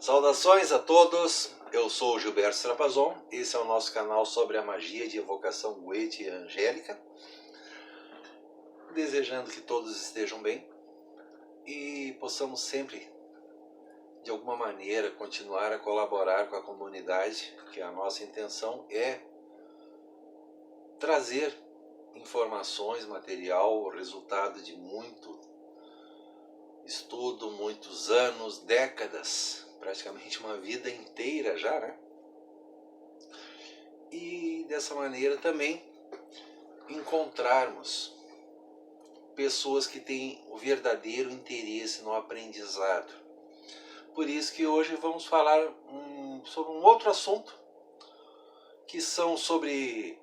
Saudações a todos, eu sou o Gilberto Strapazon, esse é o nosso canal sobre a magia de evocação Goethe e Angélica. Desejando que todos estejam bem e possamos sempre, de alguma maneira, continuar a colaborar com a comunidade, que a nossa intenção é trazer informações, material, resultado de muito estudo, muitos anos, décadas, praticamente uma vida inteira já, né? E dessa maneira também encontrarmos pessoas que têm o verdadeiro interesse no aprendizado. Por isso que hoje vamos falar sobre um outro assunto, que são sobre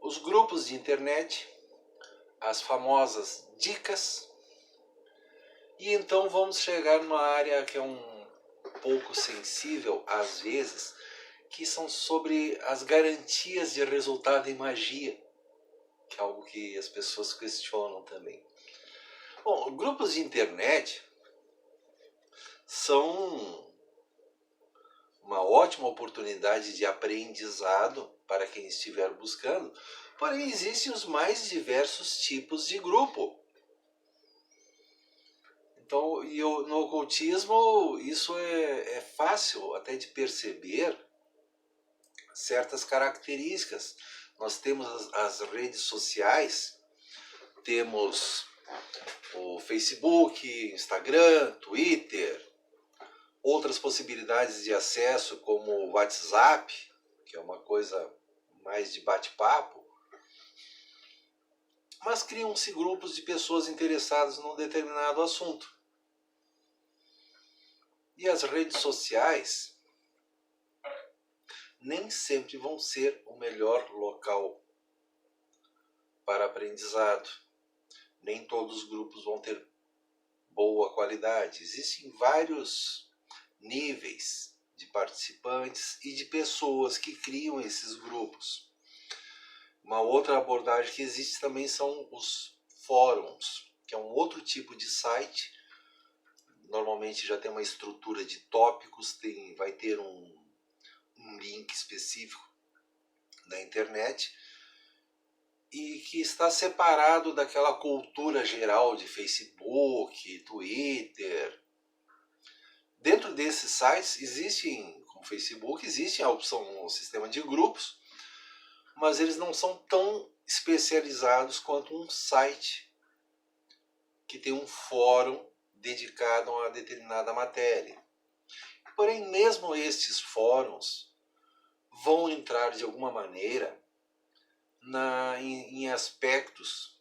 os grupos de internet, as famosas dicas. E então vamos chegar numa área que é um pouco sensível às vezes, que são sobre as garantias de resultado em magia, que é algo que as pessoas questionam também. Bom, grupos de internet são uma ótima oportunidade de aprendizado para quem estiver buscando, porém existem os mais diversos tipos de grupo. Então, no ocultismo, isso é fácil até de perceber certas características. Nós temos as redes sociais, temos o Facebook, Instagram, Twitter, outras possibilidades de acesso como o WhatsApp, que é uma coisa mais de bate-papo, mas criam-se grupos de pessoas interessadas num determinado assunto. E as redes sociais nem sempre vão ser o melhor local para aprendizado. Nem todos os grupos vão ter boa qualidade. Existem vários níveis de participantes e de pessoas que criam esses grupos. Uma outra abordagem que existe também são os fóruns, que é um outro tipo de site. Normalmente já tem uma estrutura de tópicos, vai ter um link específico na internet e que está separado daquela cultura geral de Facebook, Twitter. Dentro desses sites existem, como Facebook, existe a opção, um sistema de grupos, mas eles não são tão especializados quanto um site que tem um fórum dedicado a uma determinada matéria. Porém, mesmo estes fóruns vão entrar de alguma maneira em aspectos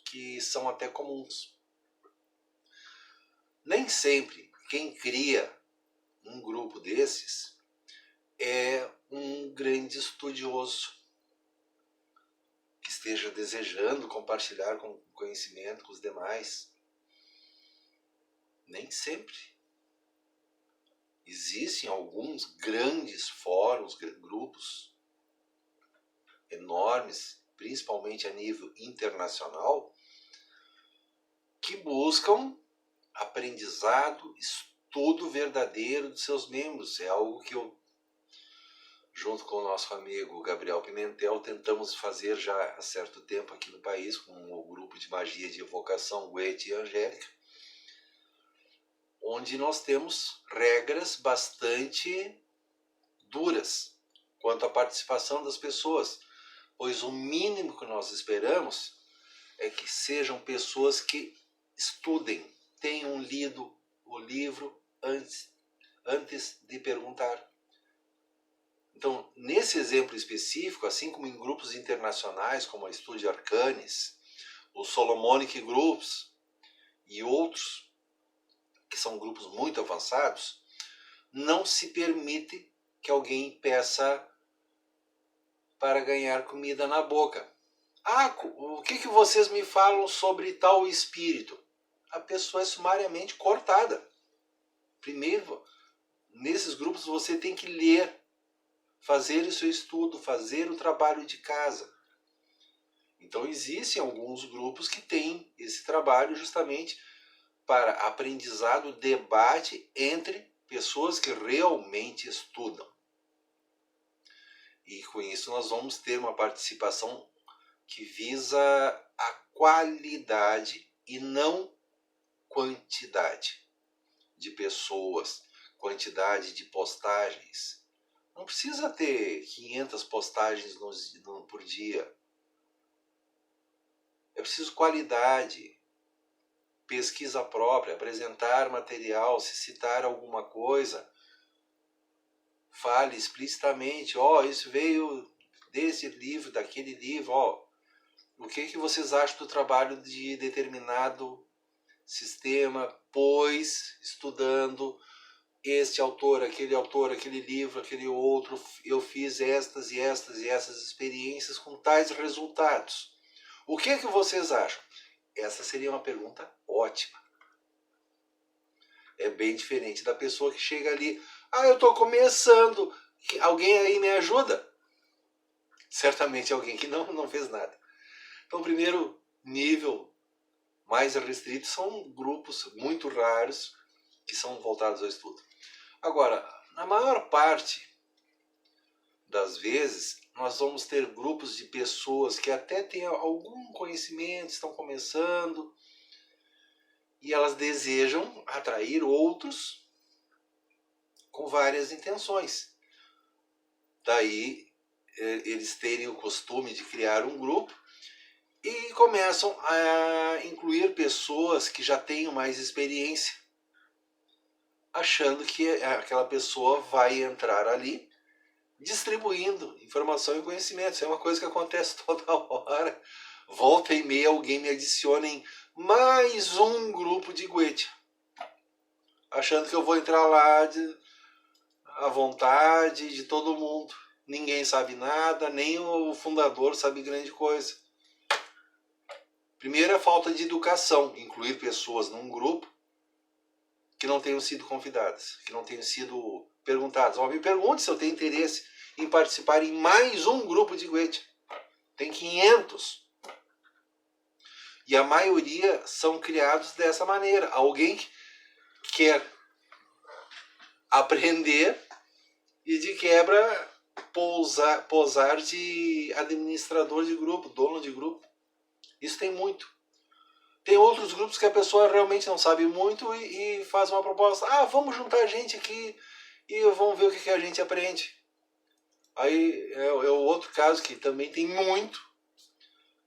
que são até comuns. Nem sempre quem cria um grupo desses é um grande estudioso que esteja desejando compartilhar conhecimento com os demais. Nem sempre. Existem alguns grandes fóruns, grupos enormes, principalmente a nível internacional, que buscam aprendizado, estudo verdadeiro de seus membros. É algo que eu, junto com o nosso amigo Gabriel Pimentel, tentamos fazer já há certo tempo aqui no país, com o grupo de magia de evocação Goethe e Angélica, onde nós temos regras bastante duras quanto à participação das pessoas, pois o mínimo que nós esperamos é que sejam pessoas que estudem, tenham lido o livro antes de perguntar. Então, nesse exemplo específico, assim como em grupos internacionais como a Studio Arcanis, os Solomonic Groups e outros, que são grupos muito avançados, não se permite que alguém peça para ganhar comida na boca. O que vocês me falam sobre tal espírito? A pessoa é sumariamente cortada. Primeiro, nesses grupos você tem que ler, fazer o seu estudo, fazer o trabalho de casa. Então existem alguns grupos que têm esse trabalho justamente para aprendizado, debate entre pessoas que realmente estudam. E com isso nós vamos ter uma participação que visa a qualidade e não quantidade de pessoas, quantidade de postagens. Não precisa ter 500 postagens por dia. É preciso qualidade, pesquisa própria, apresentar material, se citar alguma coisa, fale explicitamente, isso veio desse livro, daquele livro, o que vocês acham do trabalho de determinado sistema, pois estudando este autor, aquele livro, aquele outro, eu fiz estas e estas e essas experiências com tais resultados. O que vocês acham? Essa seria uma pergunta ótima. É bem diferente da pessoa que chega ali, eu estou começando, alguém aí me ajuda? Certamente alguém que não fez nada. Então, o primeiro nível mais restrito são grupos muito raros que são voltados ao estudo. Agora, na maior parte das vezes, nós vamos ter grupos de pessoas que até têm algum conhecimento, estão começando, e elas desejam atrair outros com várias intenções. Daí, eles terem o costume de criar um grupo e começam a incluir pessoas que já tenham mais experiência, achando que aquela pessoa vai entrar ali distribuindo informação e conhecimento. Isso é uma coisa que acontece toda hora. Volta e meia alguém me adiciona em mais um grupo de Goethe, achando que eu vou entrar lá à vontade de todo mundo. Ninguém sabe nada, nem o fundador sabe grande coisa. Primeiro, a falta de educação, incluir pessoas num grupo que não tenham sido convidadas, que não tenham sido perguntadas. Me pergunte se eu tenho interesse em participar em mais um grupo de Goethe. Tem 500. E a maioria são criados dessa maneira. Alguém que quer aprender e de quebra posar de administrador de grupo, dono de grupo. Isso tem muito. Tem outros grupos que a pessoa realmente não sabe muito e faz uma proposta. Vamos juntar gente aqui e vamos ver o que a gente aprende. Aí é o outro caso que também tem muito.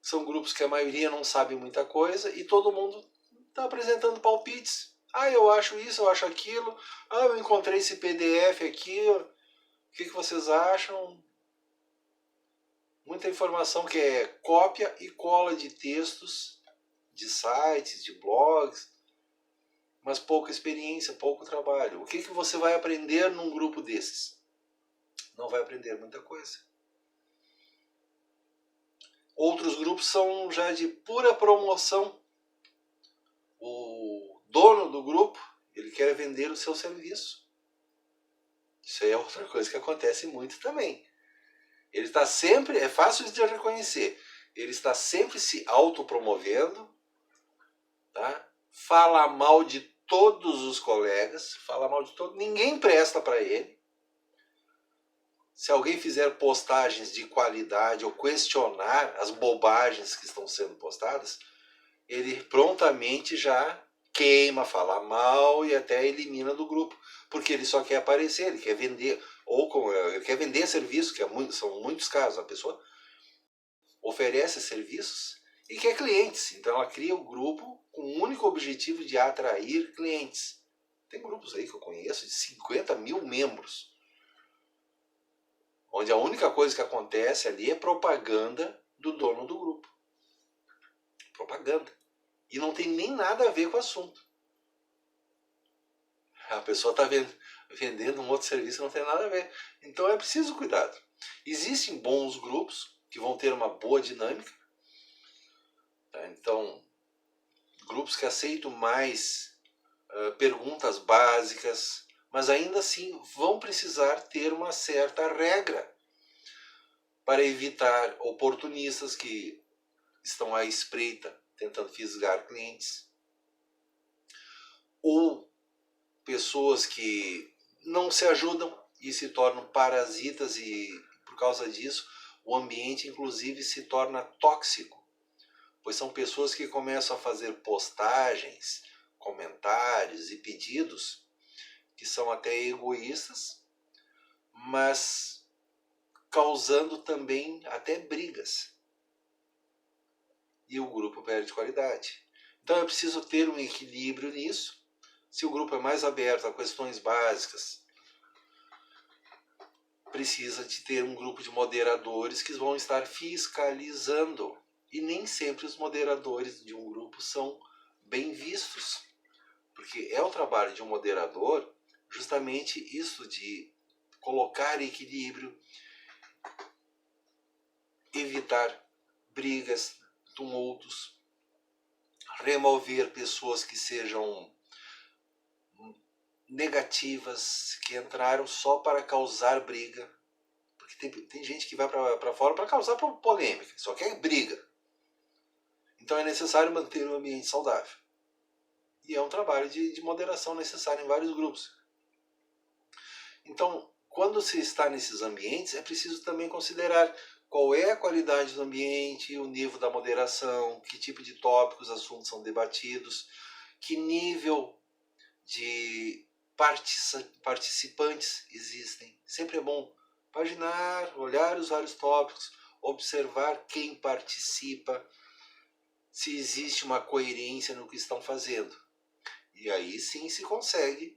São grupos que a maioria não sabe muita coisa e todo mundo está apresentando palpites. Eu acho isso, eu acho aquilo. Eu encontrei esse PDF aqui. O que vocês acham? Muita informação que é cópia e cola de textos, de sites, de blogs, mas pouca experiência, pouco trabalho. O que você vai aprender num grupo desses? Não vai aprender muita coisa. Outros grupos são já de pura promoção. O dono do grupo, ele quer vender o seu serviço. Isso aí é outra coisa que acontece muito também. Ele está sempre, é fácil de reconhecer, ele está sempre se autopromovendo, tá? Fala mal de todos os colegas, fala mal de todos, ninguém presta para ele. Se alguém fizer postagens de qualidade ou questionar as bobagens que estão sendo postadas, ele prontamente já queima, fala mal e até elimina do grupo, porque ele só quer aparecer, ele quer vender, ele quer vender serviço, que são muitos casos, a pessoa oferece serviços e quer clientes, então ela cria o grupo com o único objetivo de atrair clientes. Tem grupos aí que eu conheço de 50 mil membros, onde a única coisa que acontece ali é propaganda do dono do grupo. Propaganda. E não tem nem nada a ver com o assunto. A pessoa está vendendo um outro serviço, não tem nada a ver. Então é preciso cuidado. Existem bons grupos que vão ter uma boa dinâmica. Tá? Então, grupos que aceitam mais perguntas básicas, mas ainda assim vão precisar ter uma certa regra para evitar oportunistas que estão à espreita tentando fisgar clientes, ou pessoas que não se ajudam e se tornam parasitas, e por causa disso o ambiente inclusive se torna tóxico, pois são pessoas que começam a fazer postagens, comentários e pedidos que são até egoístas, mas causando também até brigas. E o grupo perde qualidade. Então é preciso ter um equilíbrio nisso. Se o grupo é mais aberto a questões básicas, precisa de ter um grupo de moderadores que vão estar fiscalizando. E nem sempre os moderadores de um grupo são bem vistos. Porque é o trabalho de um moderador justamente isso de colocar equilíbrio, evitar brigas, tumultos, remover pessoas que sejam negativas, que entraram só para causar briga. Porque tem gente que vai para fora para causar polêmica, só quer briga. Então é necessário manter o ambiente saudável. E é um trabalho de moderação necessário em vários grupos. Então, quando se está nesses ambientes, é preciso também considerar qual é a qualidade do ambiente, o nível da moderação, que tipo de tópicos, assuntos são debatidos, que nível de participantes existem. Sempre é bom paginar, olhar os vários tópicos, observar quem participa, se existe uma coerência no que estão fazendo. E aí sim se consegue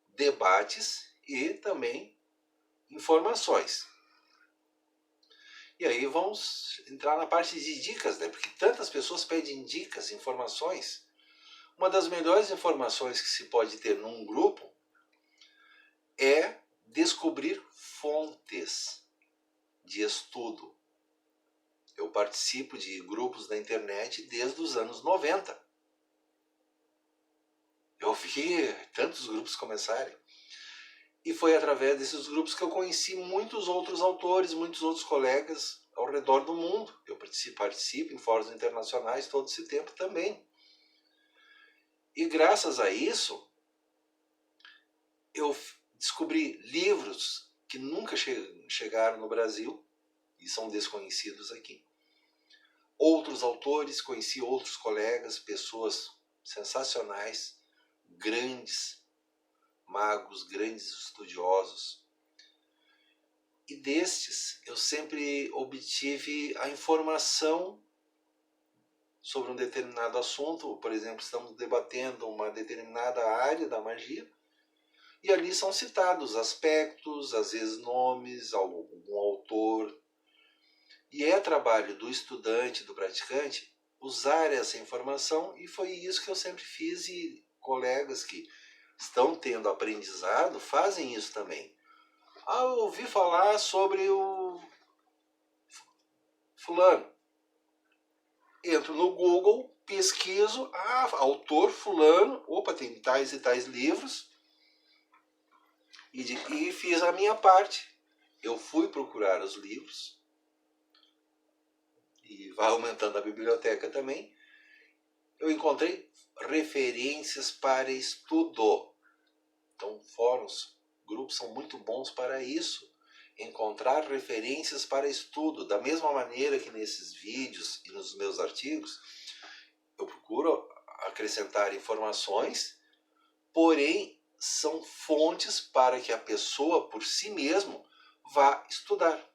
debates e também informações. E aí vamos entrar na parte de dicas, né? Porque tantas pessoas pedem dicas, informações. Uma das melhores informações que se pode ter num grupo é descobrir fontes de estudo. Eu participo de grupos na internet desde os anos 90. Eu vi tantos grupos começarem. E foi através desses grupos que eu conheci muitos outros autores, muitos outros colegas ao redor do mundo. Eu participo em fóruns internacionais todo esse tempo também. E graças a isso, eu descobri livros que nunca chegaram no Brasil e são desconhecidos aqui. Outros autores, conheci outros colegas, pessoas sensacionais, grandes magos, grandes estudiosos. E destes, eu sempre obtive a informação sobre um determinado assunto. Por exemplo, estamos debatendo uma determinada área da magia, e ali são citados aspectos, às vezes nomes, algum autor. E é trabalho do estudante, do praticante, usar essa informação, e foi isso que eu sempre fiz, e colegas que estão tendo aprendizado fazem isso também. Eu ouvi falar sobre o fulano. Entro no Google, pesquiso, autor fulano, tem tais e tais livros, e fiz a minha parte. Eu fui procurar os livros, e vai aumentando a biblioteca também. Eu encontrei referências para estudo. Então, fóruns, grupos são muito bons para isso. Encontrar referências para estudo. Da mesma maneira que nesses vídeos e nos meus artigos, eu procuro acrescentar informações, porém são fontes para que a pessoa por si mesmo vá estudar,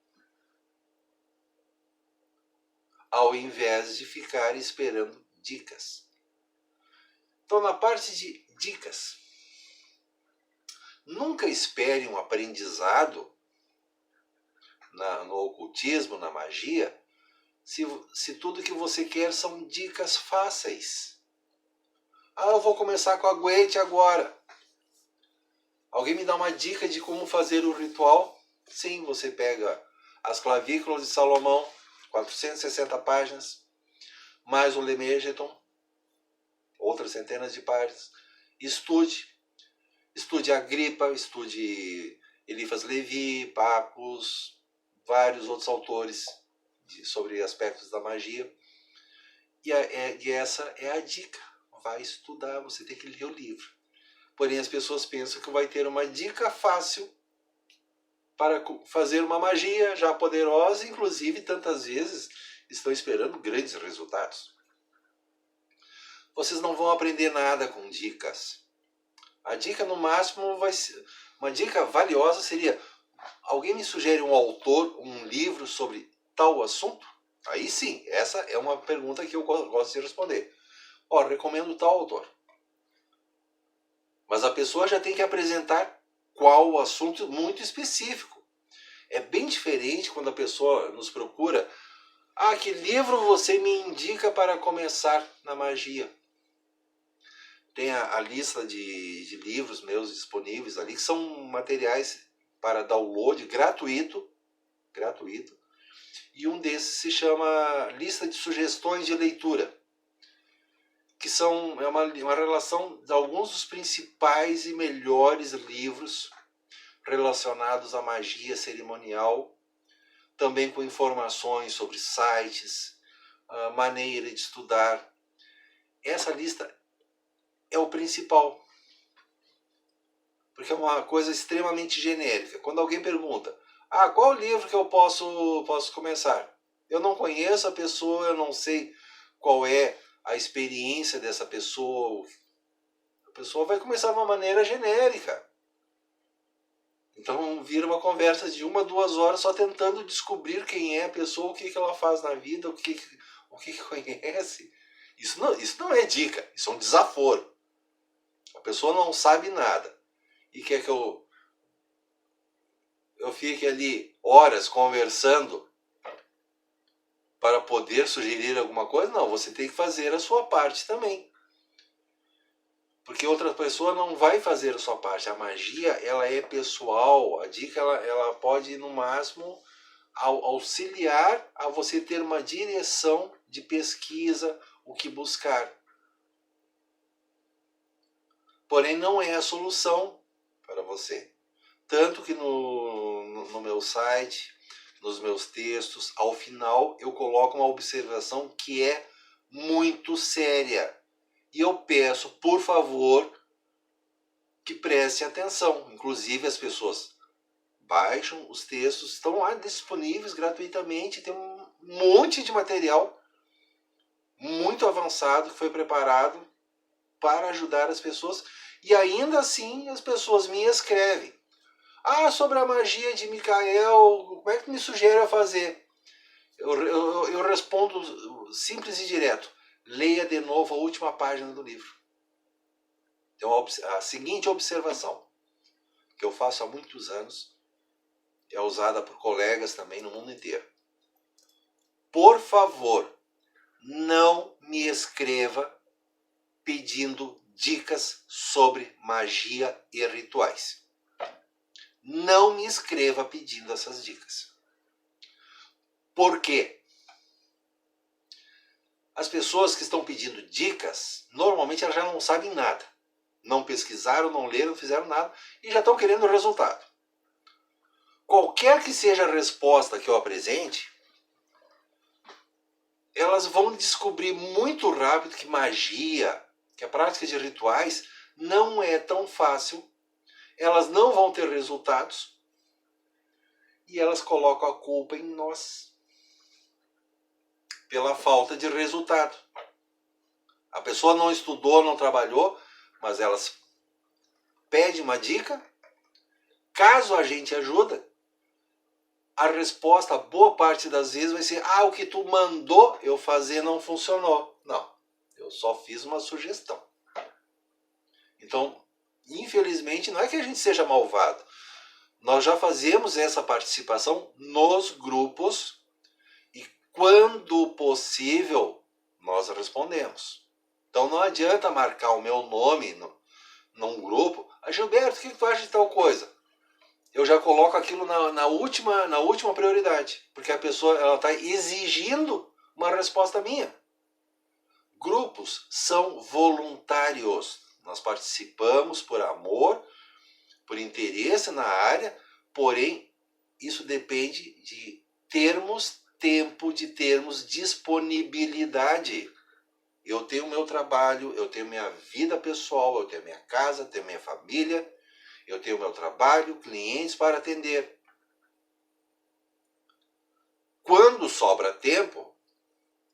ao invés de ficar esperando dicas. Então, na parte de dicas, nunca espere um aprendizado no ocultismo, na magia, se tudo que você quer são dicas fáceis. Eu vou começar com a Goethe agora. Alguém me dá uma dica de como fazer o ritual? Sim, você pega as clavículas de Salomão, 460 páginas, mais o Lemegeton, outras centenas de páginas. Estude Agripa, estude Eliphas Levi, Papus, vários outros autores sobre aspectos da magia. E essa é a dica. Vai estudar, você tem que ler o livro. porém as pessoas pensam que vai ter uma dica fácil para fazer uma magia já poderosa, inclusive tantas vezes estão esperando grandes resultados. Vocês não vão aprender nada com dicas. A dica no máximo vai ser... Uma dica valiosa seria: alguém me sugere um autor, um livro sobre tal assunto? Aí sim, essa é uma pergunta que eu gosto de responder. Ó, recomendo tal autor. Mas a pessoa já tem que apresentar qual o assunto muito específico. É bem diferente quando a pessoa nos procura: ah, que livro você me indica para começar na magia? Tem a lista de livros meus disponíveis ali, que são materiais para download gratuito. E um desses se chama Lista de Sugestões de Leitura, que é uma relação de alguns dos principais e melhores livros relacionados à magia cerimonial, também com informações sobre sites, maneira de estudar. Essa lista é o principal, porque é uma coisa extremamente genérica. Quando alguém pergunta: ah, qual livro que eu posso começar? Eu não conheço a pessoa, eu não sei qual é a experiência dessa pessoa. A pessoa vai começar de uma maneira genérica. Então vira uma conversa de 1 a 2 horas só tentando descobrir quem é a pessoa, o que ela faz na vida, o que conhece. Isso não é dica, isso é um desaforo. A pessoa não sabe nada e quer que eu fique ali horas conversando para poder sugerir alguma coisa. Não, você tem que fazer a sua parte também. Porque outra pessoa não vai fazer a sua parte. A magia, ela é pessoal. A dica, ela pode, no máximo, auxiliar a você ter uma direção de pesquisa, o que buscar. Porém, não é a solução para você. Tanto que no meu site, nos meus textos, ao final eu coloco uma observação que é muito séria. E eu peço, por favor, que preste atenção. Inclusive as pessoas baixam os textos, estão lá disponíveis gratuitamente, tem um monte de material muito avançado que foi preparado para ajudar as pessoas, e ainda assim as pessoas me escrevem: ah, sobre a magia de Micael, como é que me sugere a fazer? Eu respondo simples e direto: leia de novo a última página do livro. Então, a seguinte observação, que eu faço há muitos anos, é usada por colegas também no mundo inteiro. Por favor, não me escreva pedindo dicas sobre magia e rituais. Não me escreva pedindo essas dicas. Por quê? As pessoas que estão pedindo dicas, normalmente elas já não sabem nada. Não pesquisaram, não leram, não fizeram nada e já estão querendo o resultado. Qualquer que seja a resposta que eu apresente, elas vão descobrir muito rápido que magia, que a prática de rituais não é tão fácil, elas não vão ter resultados e elas colocam a culpa em nós pela falta de resultado. A pessoa não estudou, não trabalhou, mas elas pedem uma dica. Caso a gente ajuda, a resposta, boa parte das vezes, vai ser: ah, o que tu mandou eu fazer não funcionou. Não, eu só fiz uma sugestão. Então, infelizmente, não é que a gente seja malvado. Nós já fazemos essa participação nos grupos e, quando possível, nós respondemos. Então não adianta marcar o meu nome num grupo: ah, Gilberto, o que tu acha de tal coisa? Eu já coloco aquilo na última prioridade, porque a pessoa está exigindo uma resposta minha. Grupos são voluntários. Nós participamos por amor, por interesse na área, porém isso depende de termos tempo, de termos disponibilidade. Eu tenho o meu trabalho, eu tenho minha vida pessoal, eu tenho minha casa, tenho minha família, eu tenho o meu trabalho, clientes para atender. Quando sobra tempo,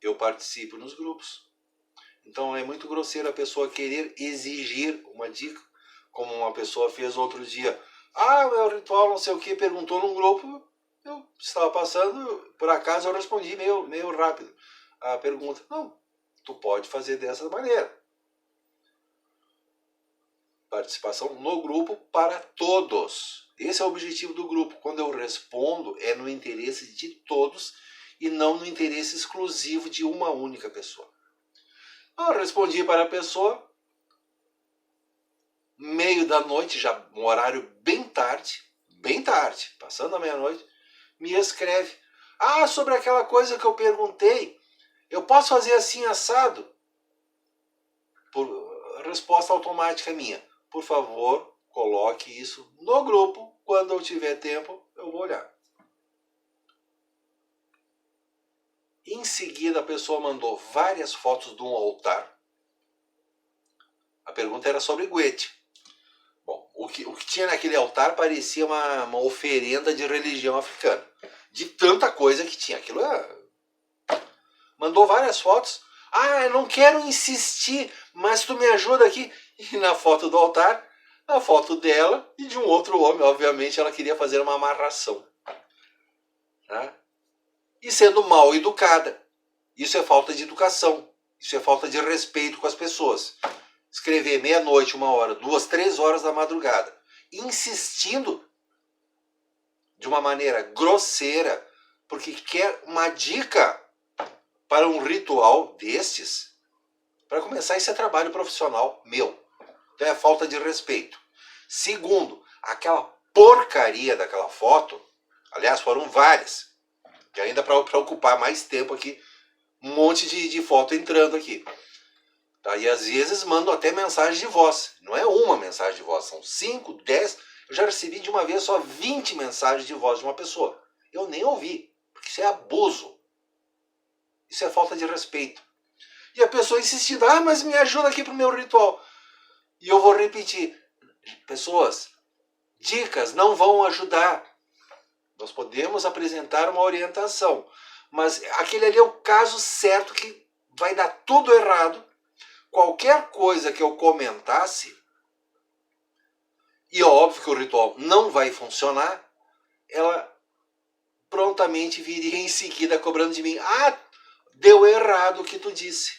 eu participo nos grupos. Então é muito grosseiro a pessoa querer exigir uma dica, como uma pessoa fez outro dia. Ah, meu ritual não sei o que, perguntou num grupo, eu estava passando, por acaso eu respondi meio rápido a pergunta. Não, tu pode fazer dessa maneira. Participação no grupo para todos. Esse é o objetivo do grupo. Quando eu respondo, é no interesse de todos e não no interesse exclusivo de uma única pessoa. Eu respondi para a pessoa, meio da noite, já um horário bem tarde, passando a meia-noite, me escreve. Ah, sobre aquela coisa que eu perguntei, eu posso fazer assim assado? Por resposta automática minha. Por favor, coloque isso no grupo. Quando eu tiver tempo, eu vou olhar. Em seguida, a pessoa mandou várias fotos de um altar. A pergunta era sobre Goethe. Bom, o que tinha naquele altar parecia uma oferenda de religião africana. De tanta coisa que tinha. Aquilo era... Mandou várias fotos. Ah, eu não quero insistir, mas tu me ajuda aqui. E na foto do altar, a foto dela e de um outro homem. Obviamente ela queria fazer uma amarração. Tá? E sendo mal educada. Isso é falta de educação. Isso é falta de respeito com as pessoas. Escrever meia-noite, 1 hora, 2, 3 horas da madrugada, insistindo de uma maneira grosseira, porque quer uma dica para um ritual destes. Para começar, isso é trabalho profissional meu. Então é falta de respeito. Segundo, aquela porcaria daquela foto, aliás, foram várias, que ainda para ocupar mais tempo aqui, um monte de foto entrando aqui. Tá? E às vezes mandam até mensagem de voz. Não é uma mensagem de voz, são 5, 10. Eu já recebi de uma vez só 20 mensagens de voz de uma pessoa. Eu nem ouvi, porque isso é abuso. Isso é falta de respeito. E a pessoa insistindo, ah, mas me ajuda aqui pro meu ritual. E eu vou repetir. Pessoas, dicas não vão ajudar. Nós podemos apresentar uma orientação. Mas aquele ali é o caso certo que vai dar tudo errado. Qualquer coisa que eu comentasse, e é óbvio que o ritual não vai funcionar, ela prontamente viria em seguida cobrando de mim. Ah, deu errado o que tu disse.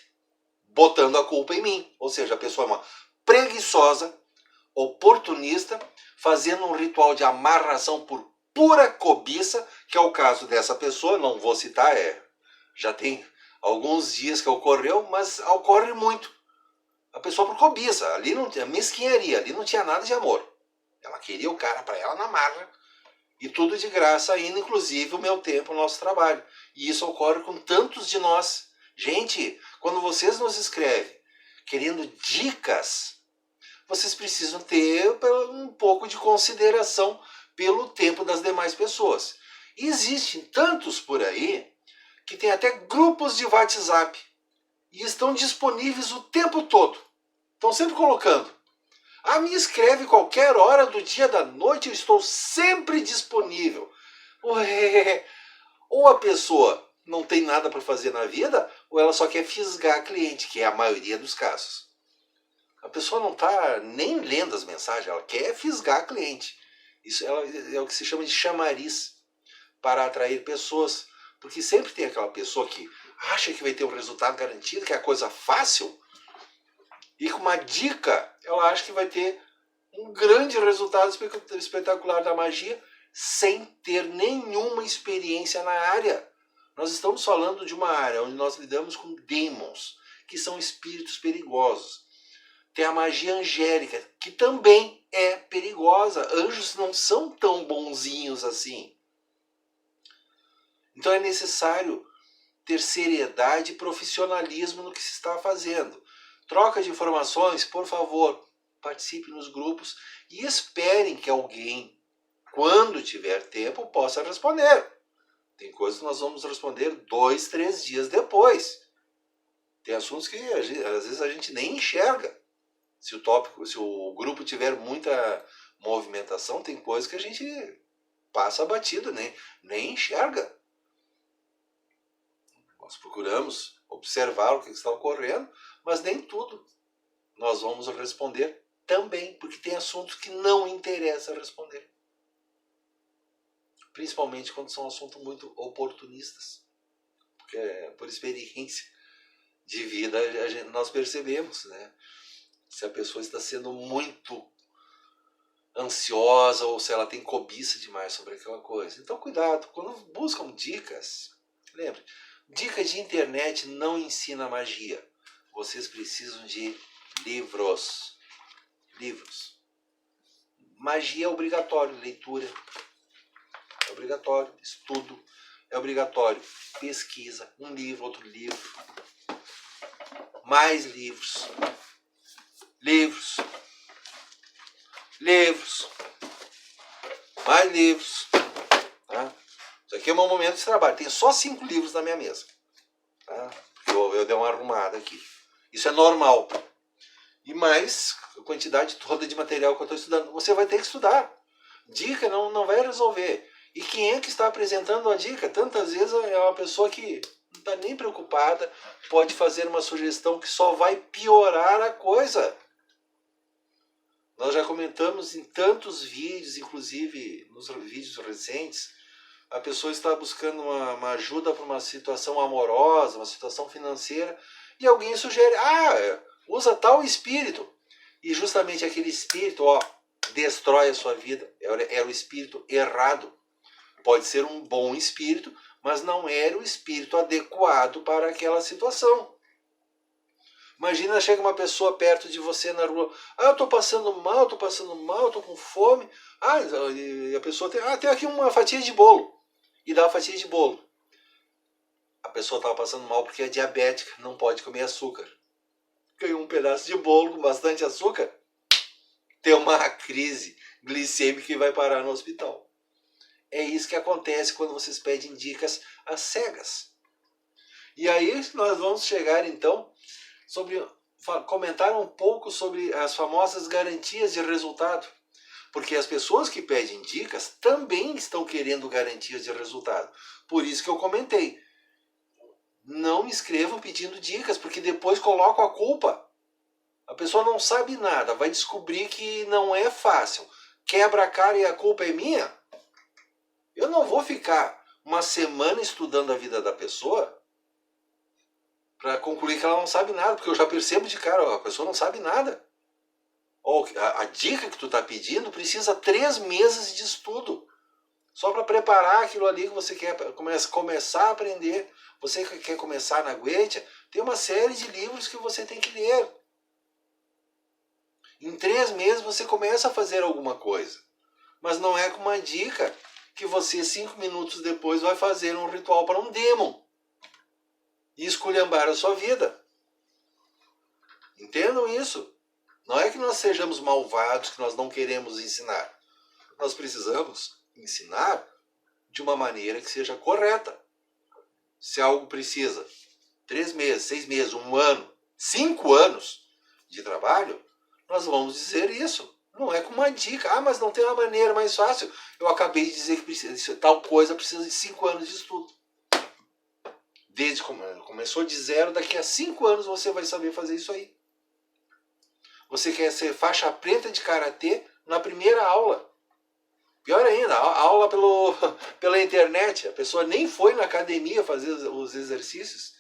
Botando a culpa em mim. Ou seja, a pessoa é uma preguiçosa, oportunista, fazendo um ritual de amarração por pura cobiça, que é o caso dessa pessoa, não vou citar, já tem alguns dias que ocorreu, mas ocorre muito. A pessoa por cobiça, ali não tinha mesquinharia, ali não tinha nada de amor. Ela queria o cara para ela na marra, e tudo de graça ainda, inclusive o meu tempo, o nosso trabalho. E isso ocorre com tantos de nós. Gente, quando vocês nos escrevem querendo dicas, vocês precisam ter um pouco de consideração pelo tempo das demais pessoas. E existem tantos por aí que tem até grupos de WhatsApp e estão disponíveis o tempo todo. Estão sempre colocando. Ah, me escreve qualquer hora do dia, da noite, eu estou sempre disponível. Ué, ou a pessoa não tem nada para fazer na vida, ou ela só quer fisgar cliente, que é a maioria dos casos. A pessoa não está nem lendo as mensagens, ela quer fisgar cliente. Isso é o que se chama de chamariz para atrair pessoas. Porque sempre tem aquela pessoa que acha que vai ter um resultado garantido, que é a coisa fácil, e com uma dica ela acha que vai ter um grande resultado espetacular da magia sem ter nenhuma experiência na área. Nós estamos falando de uma área onde nós lidamos com demons, que são espíritos perigosos. Tem a magia angélica, que também é perigosa. Anjos não são tão bonzinhos assim. Então é necessário ter seriedade e profissionalismo no que se está fazendo. Troca de informações, por favor, participe nos grupos e esperem que alguém, quando tiver tempo, possa responder. Tem coisas que nós vamos responder 2, 3 dias depois. Tem assuntos que às vezes a gente nem enxerga. Se o grupo tiver muita movimentação, tem coisas que a gente passa batido, nem enxerga. Nós procuramos observar o que está ocorrendo, mas nem tudo nós vamos responder também, porque tem assuntos que não interessa responder. Principalmente quando são assuntos muito oportunistas. Porque por experiência de vida nós percebemos, né? Se a pessoa está sendo muito ansiosa ou se ela tem cobiça demais sobre aquela coisa. Então cuidado, quando buscam dicas, lembre, dica de internet não ensina magia. Vocês precisam de livros. Livros. Magia é obrigatório, leitura é obrigatório, estudo é obrigatório, pesquisa, um livro, outro livro, mais livros, mais livros. Tá? Isso aqui é o meu momento de trabalho. Tem só 5 livros na minha mesa. Tá? Eu dei uma arrumada aqui. Isso é normal. E mais a quantidade toda de material que eu estou estudando. Você vai ter que estudar. Dica não vai resolver. E quem é que está apresentando a dica? Tantas vezes é uma pessoa que não está nem preocupada, pode fazer uma sugestão que só vai piorar a coisa. Nós já comentamos em tantos vídeos, inclusive nos vídeos recentes, a pessoa está buscando uma ajuda para uma situação amorosa, uma situação financeira, e alguém sugere, usa tal espírito. E justamente aquele espírito, destrói a sua vida. Era o espírito errado. Pode ser um bom espírito, mas não era o espírito adequado para aquela situação. Imagina, chega uma pessoa perto de você na rua. Eu estou passando mal, estou com fome. E a pessoa tem aqui uma fatia de bolo. E dá uma fatia de bolo. A pessoa estava passando mal porque é diabética, não pode comer açúcar. Ganhou um pedaço de bolo com bastante açúcar, tem uma crise glicêmica e vai parar no hospital. É isso que acontece quando vocês pedem dicas às cegas. E aí nós vamos chegar então comentar um pouco sobre as famosas garantias de resultado. Porque as pessoas que pedem dicas também estão querendo garantias de resultado. Por isso que eu comentei. Não me escrevam pedindo dicas, porque depois colocam a culpa. A pessoa não sabe nada, vai descobrir que não é fácil. Quebra a cara e a culpa é minha? Eu não vou ficar uma semana estudando a vida da pessoa para concluir que ela não sabe nada, porque eu já percebo de cara, a pessoa não sabe nada. A dica que tu está pedindo precisa 3 meses de estudo. Só para preparar aquilo ali que você quer começar a aprender. Você que quer começar na Guetia, tem uma série de livros que você tem que ler. Em 3 meses você começa a fazer alguma coisa. Mas não é com uma dica que você 5 minutos depois vai fazer um ritual para um demon. E esculhambar a sua vida. Entendam isso. Não é que nós sejamos malvados, que nós não queremos ensinar. Nós precisamos ensinar de uma maneira que seja correta. Se algo precisa 3 meses, 6 meses, 1 ano, 5 anos de trabalho, nós vamos dizer isso. Não é com uma dica. Mas não tem uma maneira mais fácil. Eu acabei de dizer que tal coisa precisa de 5 anos de estudo. Desde começou de 0, daqui a 5 anos você vai saber fazer isso aí. Você quer ser faixa preta de karatê na primeira aula. Pior ainda, a aula pela internet. A pessoa nem foi na academia fazer os exercícios.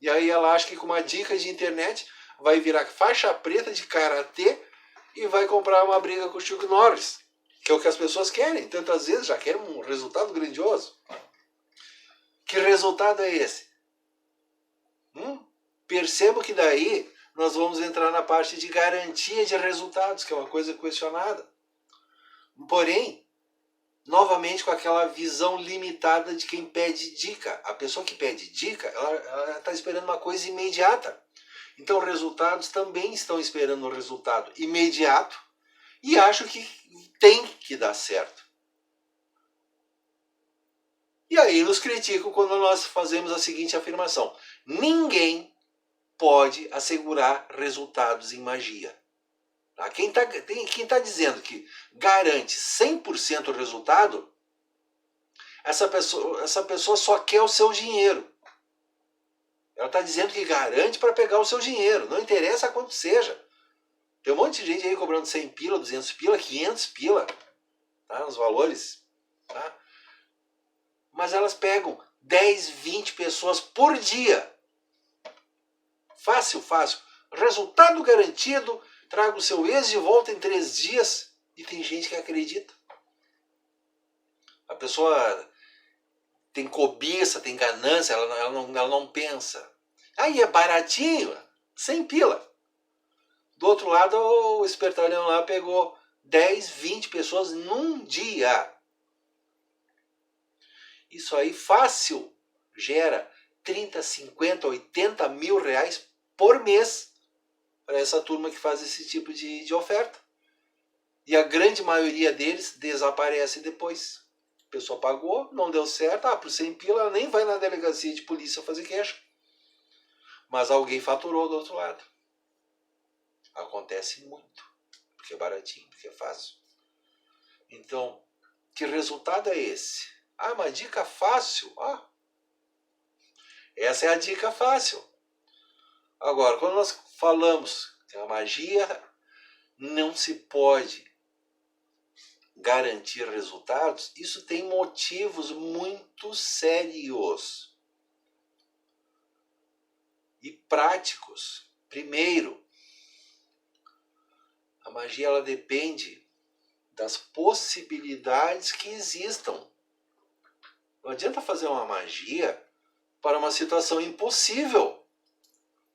E aí ela acha que com uma dica de internet vai virar faixa preta de karatê e vai comprar uma briga com o Chuck Norris. Que é o que as pessoas querem. Tantas vezes já querem um resultado grandioso. Que resultado é esse? Percebo que daí nós vamos entrar na parte de garantia de resultados, que é uma coisa questionada. Porém, novamente com aquela visão limitada de quem pede dica. A pessoa que pede dica, ela está esperando uma coisa imediata. Então, resultados também estão esperando um resultado imediato e acham que tem que dar certo. E aí nos criticam quando nós fazemos a seguinte afirmação. Ninguém pode assegurar resultados em magia. Tá? Quem tá dizendo que garante 100% resultado, essa pessoa só quer o seu dinheiro. Ela está dizendo que garante para pegar o seu dinheiro. Não interessa quanto seja. Tem um monte de gente aí cobrando 100 pila, 200 pila, 500 pila. Tá? Os valores. Tá? Mas elas pegam 10, 20 pessoas por dia. Fácil, fácil. Resultado garantido. Traga o seu ex de volta em 3 dias. E tem gente que acredita. A pessoa tem cobiça, tem ganância, ela não pensa. Aí é baratinho, 100 pila. Do outro lado, o espertalhão lá pegou 10, 20 pessoas num dia. Isso aí fácil gera 30, 50, 80 mil reais por mês para essa turma que faz esse tipo de oferta. E a grande maioria deles desaparece depois. A pessoa pagou, não deu certo, por 100 pila ela nem vai na delegacia de polícia fazer queixa. Mas alguém faturou do outro lado. Acontece muito, porque é baratinho, porque é fácil. Então, que resultado é esse? Uma dica fácil. Essa é a dica fácil. Agora, quando nós falamos que a magia não se pode garantir resultados, isso tem motivos muito sérios e práticos. Primeiro, a magia ela depende das possibilidades que existam. Não adianta fazer uma magia para uma situação impossível.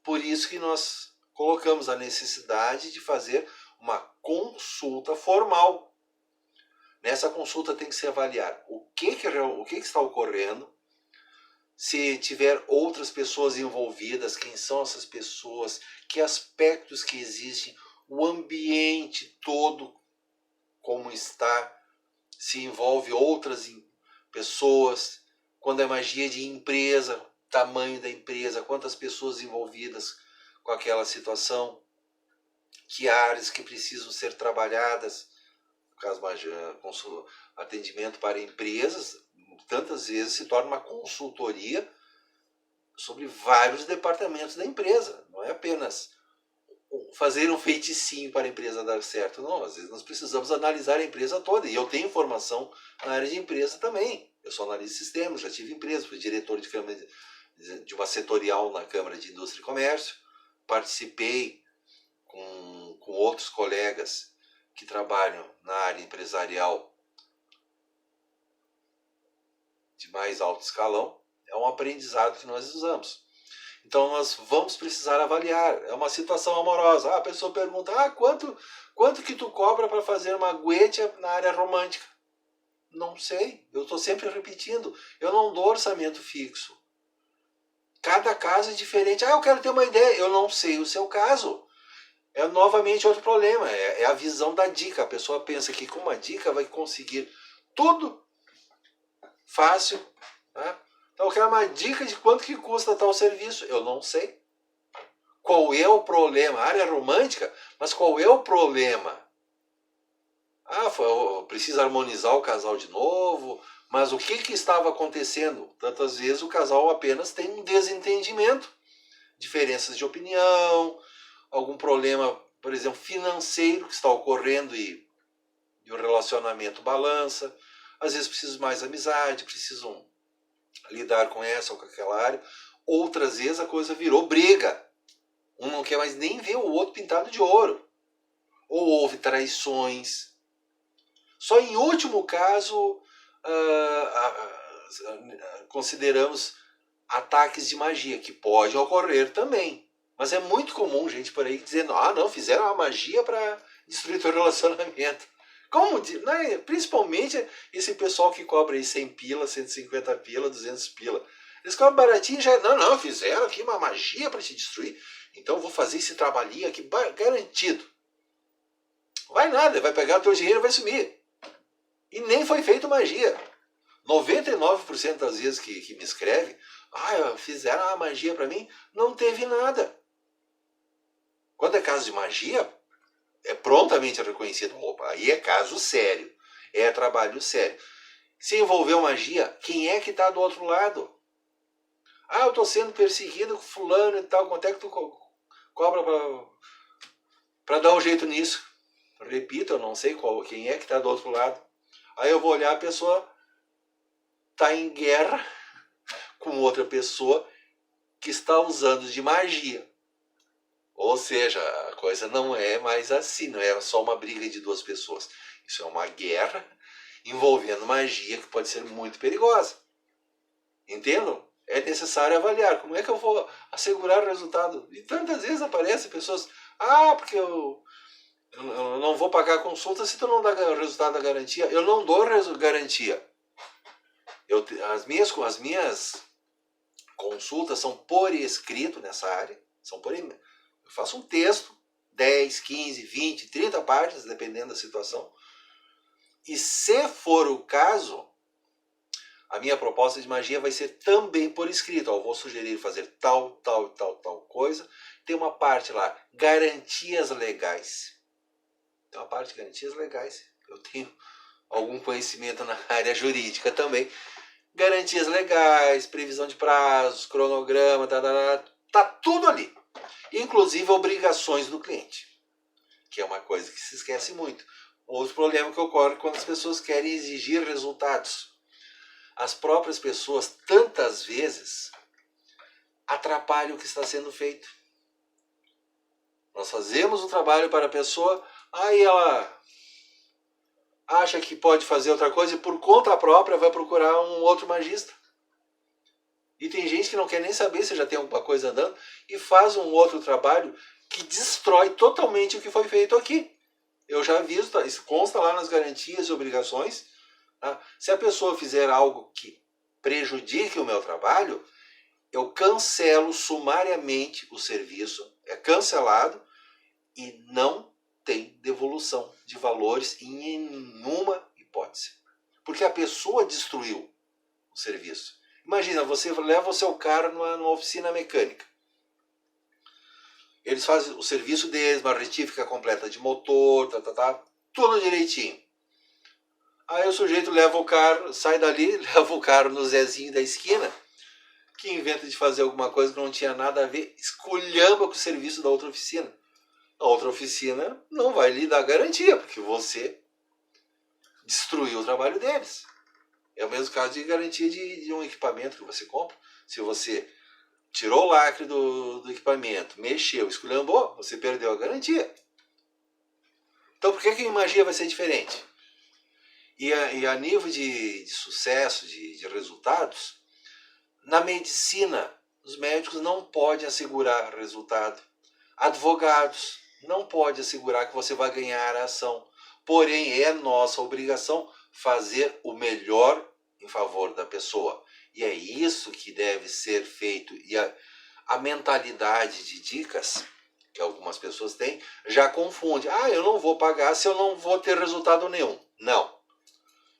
Por isso que nós colocamos a necessidade de fazer uma consulta formal. Nessa consulta tem que se avaliar o que está ocorrendo, se tiver outras pessoas envolvidas, quem são essas pessoas, que aspectos que existem, o ambiente todo, como está, se envolve outras pessoas, quando é magia de empresa, tamanho da empresa, quantas pessoas envolvidas com aquela situação, que áreas que precisam ser trabalhadas. No caso, atendimento para empresas, tantas vezes se torna uma consultoria sobre vários departamentos da empresa. Não é apenas fazer um feiticinho para a empresa dar certo. Não, às vezes nós precisamos analisar a empresa toda. E eu tenho formação na área de empresa também. Eu sou analista de sistemas, já tive empresa, fui diretor de uma setorial na Câmara de Indústria e Comércio. Participei com outros colegas que trabalham na área empresarial de mais alto escalão. É um aprendizado que nós usamos. Então nós vamos precisar avaliar. É uma situação amorosa. A pessoa pergunta, quanto que tu cobra para fazer uma guetia na área romântica? Não sei. Eu estou sempre repetindo. Eu não dou orçamento fixo. Cada caso é diferente. Eu quero ter uma ideia. Eu não sei o seu caso. É novamente outro problema. É a visão da dica. A pessoa pensa que com uma dica vai conseguir tudo fácil. Né? Então eu quero uma dica de quanto que custa tal serviço. Eu não sei. Qual é o problema? A área romântica? Mas qual é o problema? Precisa harmonizar o casal de novo. Mas o que estava acontecendo? Tantas vezes o casal apenas tem um desentendimento. Diferenças de opinião, algum problema, por exemplo, financeiro que está ocorrendo e o relacionamento balança. Às vezes precisam mais amizade, precisam lidar com essa ou com aquela área. Outras vezes a coisa virou briga. Um não quer mais nem ver o outro pintado de ouro. Ou houve traições. Só em último caso, consideramos ataques de magia, que pode ocorrer também. Mas é muito comum gente por aí dizendo, não, fizeram uma magia para destruir teu relacionamento. Como? Principalmente esse pessoal que cobra aí 100 pila, 150 pila, 200 pila. Eles cobram baratinho e já... Não, fizeram aqui uma magia para te destruir. Então eu vou fazer esse trabalhinho aqui garantido. Vai nada, vai pegar o teu dinheiro e vai sumir. E nem foi feito magia. 99% das vezes que me escreve, fizeram uma magia para mim, não teve nada. quando é caso de magia, é prontamente reconhecido. Opa, aí é caso sério, é trabalho sério. Se envolveu magia, quem é que está do outro lado? Ah, eu estou sendo perseguido com fulano e tal, quanto é que tu cobra para dar um jeito nisso? Repito, eu não sei quem é que está do outro lado. Aí eu vou olhar, a pessoa está em guerra com outra pessoa que está usando de magia. Ou seja, a coisa não é mais assim, não é só uma briga de duas pessoas. Isso é uma guerra envolvendo magia que pode ser muito perigosa. Entendam? É necessário avaliar. Como é que eu vou assegurar o resultado? E tantas vezes aparecem pessoas, porque eu não vou pagar a consulta se tu não dá o resultado da garantia. Eu não dou garantia. As minhas consultas são por escrito nessa área, são por e-mail. Eu faço um texto, 10, 15, 20, 30 páginas, dependendo da situação. E se for o caso, a minha proposta de magia vai ser também por escrito. Eu vou sugerir fazer tal coisa. Tem uma parte lá, garantias legais. Tem uma parte de garantias legais. Eu tenho algum conhecimento na área jurídica também. Garantias legais, previsão de prazos, cronograma, tá tudo ali. Inclusive obrigações do cliente, que é uma coisa que se esquece muito. Outro problema que ocorre quando as pessoas querem exigir resultados. As próprias pessoas, tantas vezes, atrapalham o que está sendo feito. Nós fazemos o trabalho para a pessoa, aí ela acha que pode fazer outra coisa e por conta própria vai procurar um outro magista. E tem gente que não quer nem saber se já tem alguma coisa andando e faz um outro trabalho que destrói totalmente o que foi feito aqui. Eu já vi, isso consta lá nas garantias e obrigações. Tá? Se a pessoa fizer algo que prejudique o meu trabalho, eu cancelo sumariamente o serviço, é cancelado e não tem devolução de valores em nenhuma hipótese. Porque a pessoa destruiu o serviço. Imagina, você leva o seu carro numa oficina mecânica. Eles fazem o serviço deles, uma retífica completa de motor, tudo direitinho. Aí o sujeito leva o carro, sai dali, leva o carro no Zezinho da esquina, que inventa de fazer alguma coisa que não tinha nada a ver, esculhamba com o serviço da outra oficina. A outra oficina não vai lhe dar garantia, porque você destruiu o trabalho deles. É o mesmo caso de garantia de um equipamento que você compra. Se você tirou o lacre do equipamento, mexeu, esculhambou, você perdeu a garantia. Então por que em magia vai ser diferente? E a nível de sucesso, de resultados, na medicina, os médicos não podem assegurar resultado. Advogados não podem assegurar que você vai ganhar a ação. Porém, é nossa obrigação fazer o melhor em favor da pessoa. E é isso que deve ser feito. E a mentalidade de dicas que algumas pessoas têm já confunde. Eu não vou pagar se eu não vou ter resultado nenhum. Não.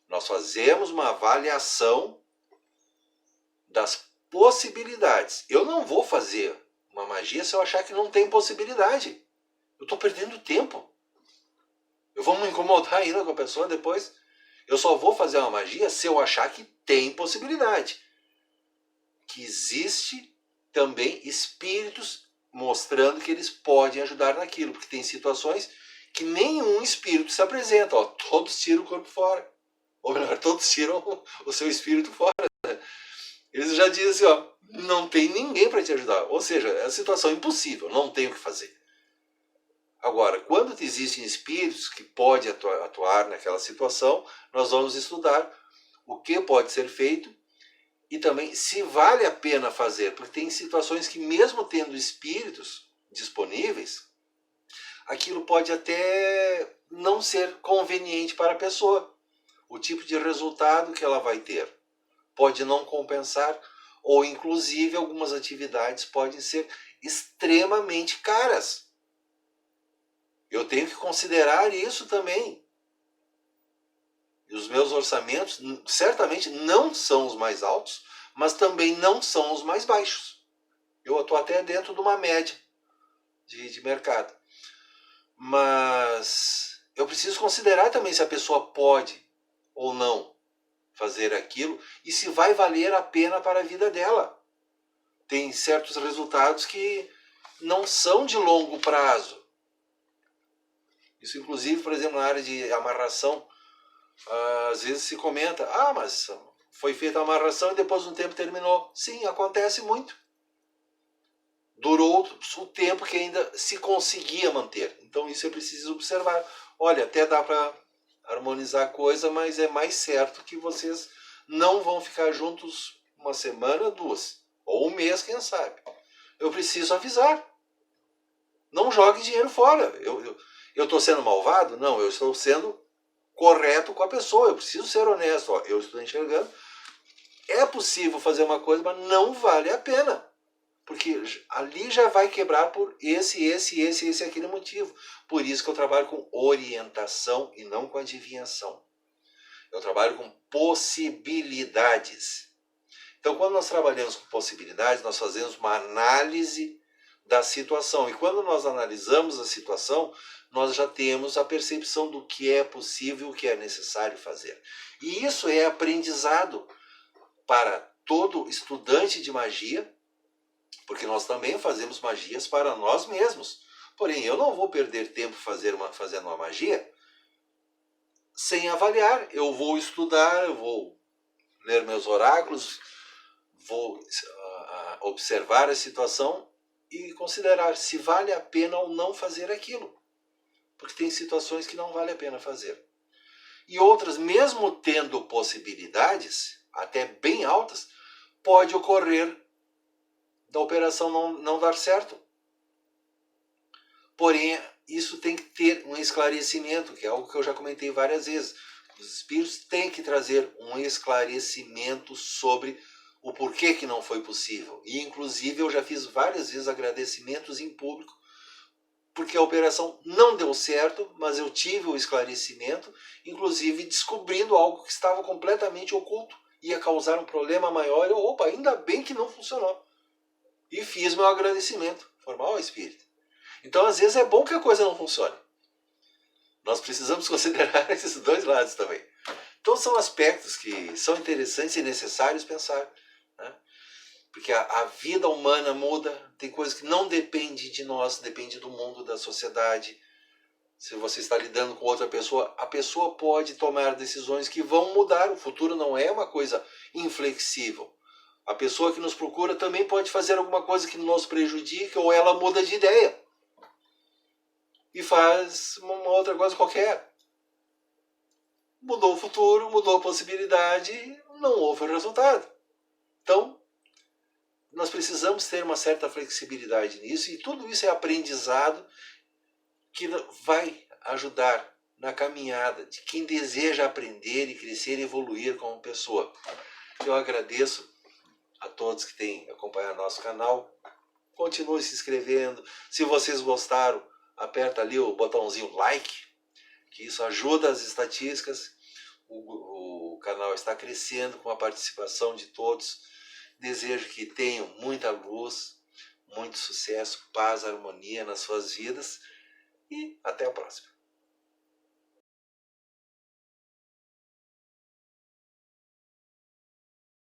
Nós fazemos uma avaliação das possibilidades. Eu não vou fazer uma magia se eu achar que não tem possibilidade. Eu estou perdendo tempo. Eu vou me incomodar ainda com a pessoa depois. Eu só vou fazer uma magia se eu achar que tem possibilidade. Que existe também espíritos mostrando que eles podem ajudar naquilo. Porque tem situações que nenhum espírito se apresenta. Todos tiram o corpo fora. Ou melhor, todos tiram o seu espírito fora. Eles já dizem assim, não tem ninguém para te ajudar. Ou seja, é a situação impossível, não tem o que fazer. Agora, quando existem espíritos que podem atuar naquela situação, nós vamos estudar o que pode ser feito e também se vale a pena fazer, porque tem situações que mesmo tendo espíritos disponíveis, aquilo pode até não ser conveniente para a pessoa. O tipo de resultado que ela vai ter pode não compensar, ou inclusive algumas atividades podem ser extremamente caras. Eu tenho que considerar isso também. E os meus orçamentos certamente não são os mais altos, mas também não são os mais baixos. Eu estou até dentro de uma média. de mercado. Mas eu preciso considerar também se a pessoa pode ou não fazer aquilo e se vai valer a pena para a vida dela. Tem certos resultados que não são de longo prazo. Isso, inclusive, por exemplo, na área de amarração, às vezes se comenta, mas foi feita a amarração e depois de um tempo terminou. Sim, acontece muito. Durou o tempo que ainda se conseguia manter. Então isso é preciso observar. Olha, até dá para harmonizar a coisa, mas é mais certo que vocês não vão ficar juntos uma semana, 2, ou 1 mês, quem sabe. Eu preciso avisar. Não jogue dinheiro fora. Eu estou sendo malvado? Não, eu estou sendo correto com a pessoa. Eu preciso ser honesto. Eu estou enxergando. É possível fazer uma coisa, mas não vale a pena. Porque ali já vai quebrar por esse, aquele motivo. Por isso que eu trabalho com orientação e não com adivinhação. Eu trabalho com possibilidades. Então, quando nós trabalhamos com possibilidades, nós fazemos uma análise da situação. E quando nós analisamos a situação, nós já temos a percepção do que é possível, o que é necessário fazer. E isso é aprendizado para todo estudante de magia, porque nós também fazemos magias para nós mesmos. Porém, eu não vou perder tempo fazendo uma magia sem avaliar. Eu vou estudar, eu vou ler meus oráculos, vou observar a situação e considerar se vale a pena ou não fazer aquilo. Porque tem situações que não vale a pena fazer. E outras, mesmo tendo possibilidades, até bem altas, pode ocorrer da operação não dar certo. Porém, isso tem que ter um esclarecimento, que é algo que eu já comentei várias vezes. Os espíritos têm que trazer um esclarecimento sobre o porquê que não foi possível. E, inclusive, eu já fiz várias vezes agradecimentos em público, porque a operação não deu certo, mas eu tive o esclarecimento, inclusive descobrindo algo que estava completamente oculto, ia causar um problema maior. Ainda bem que não funcionou. E fiz meu agradecimento formal ao espírito. Então, às vezes, é bom que a coisa não funcione. Nós precisamos considerar esses dois lados também. Então, são aspectos que são interessantes e necessários pensar. Né? Porque a vida humana muda, tem coisas que não dependem de nós, depende do mundo, da sociedade. Se você está lidando com outra pessoa, a pessoa pode tomar decisões que vão mudar. O futuro não é uma coisa inflexível. A pessoa que nos procura também pode fazer alguma coisa que nos prejudique ou ela muda de ideia e faz uma outra coisa qualquer. Mudou o futuro, mudou a possibilidade, não houve resultado. Então, nós precisamos ter uma certa flexibilidade nisso e tudo isso é aprendizado que vai ajudar na caminhada de quem deseja aprender e crescer e evoluir como pessoa. Eu agradeço a todos que têm acompanhado nosso canal. Continue se inscrevendo. Se vocês gostaram, aperta ali o botãozinho like, que isso ajuda as estatísticas. O canal está crescendo com a participação de todos. Desejo que tenham muita luz, muito sucesso, paz, harmonia nas suas vidas e até a próxima.